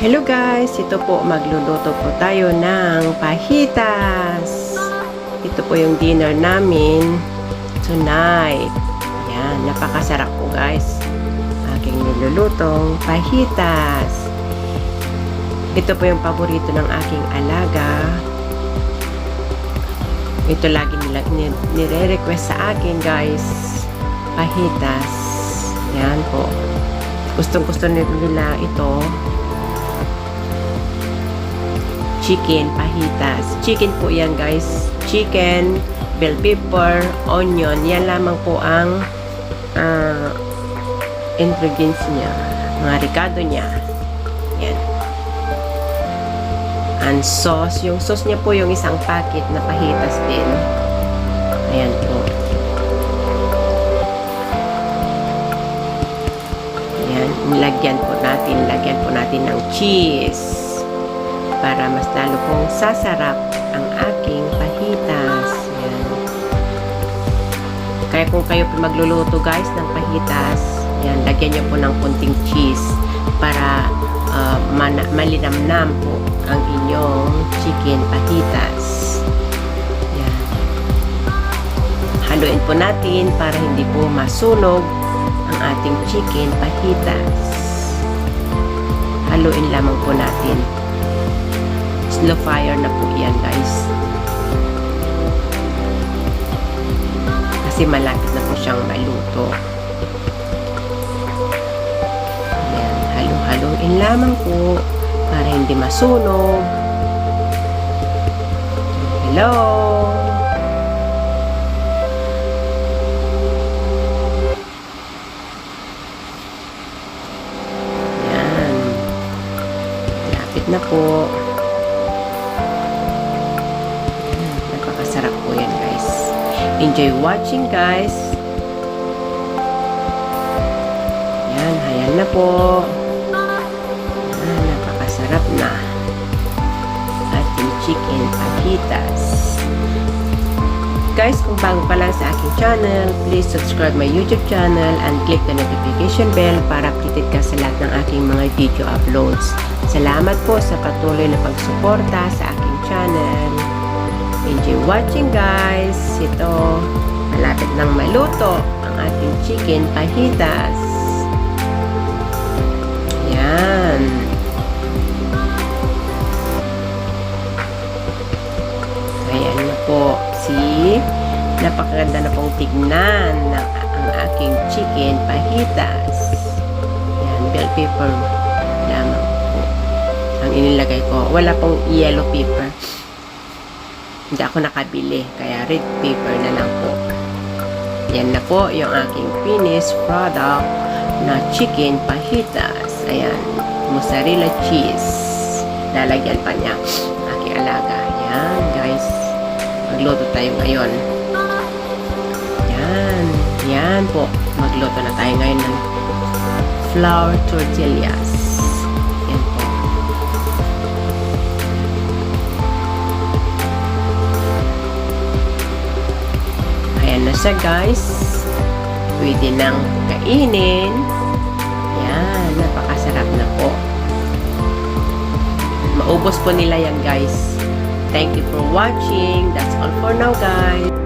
Hello guys, ito po magluluto po tayo ng fajitas. Ito po yung dinner namin tonight. Ayan, napakasarap po guys. Aking nilulutong fajitas. Ito po yung paborito ng aking alaga. Ito lagi nila nire-request sa akin guys. Fajitas. Ayan po. Gustong-gusto nila ito. Chicken fajitas. Chicken po yan guys. Chicken, bell pepper, onion. Yan lamang po ang ingredients niya. Mga ricado niya. Yan. And sauce. Yung sauce niya po yung isang packet na fajitas din. Ayan po. Ayan. Lagyan po natin ng cheese. Para mas lalo pong sasarap ang aking fajitas. Yan. Kaya kung kayo magluluto guys ng fajitas, yan, lagyan nyo po ng kunting cheese para malinamnam po ang inyong chicken fajitas. Yan. Haluin po natin para hindi po masunog ang ating chicken fajitas. Haluin lamang po natin. Slow fire na po yan guys. Kasi malapit na po siyang maluto. Ayan, halo-haloin lamang po para hindi masunog. Hello! Ayan. Malapit na po. Sarap po yan guys. Enjoy watching guys. Yan, hayan na po. Napakasarap na ating chicken fajitas. Guys, kung bago pa lang sa aking channel, please subscribe my YouTube channel and click the notification bell para updated ka sa lahat ng aking mga video uploads. Salamat po sa patuloy na pagsuporta sa aking channel. Enjoy watching guys. Ito, malapit nang maluto ang ating chicken fajitas. Yan. Ayan na po. See? Napakaganda na pong tignan ng ang aking chicken fajitas. Yan, bell pepper lamang po ang inilagay ko. Wala pong yellow pepper. Hindi ako nakabili, kaya red pepper na lang po. Yan na po yung aking finished product na chicken fajitas. Ayan, mozzarella cheese. Lalagyan pa niya aking alaga. Yan guys, magluto tayo ngayon. Yan po, magluto na tayo ngayon ng flour tortillas. Yan po. Ayan na siya guys. Pwede nang kainin. Yan, napakasarap na po. Maubos po nila yan guys. Thank you for watching. That's all for now guys.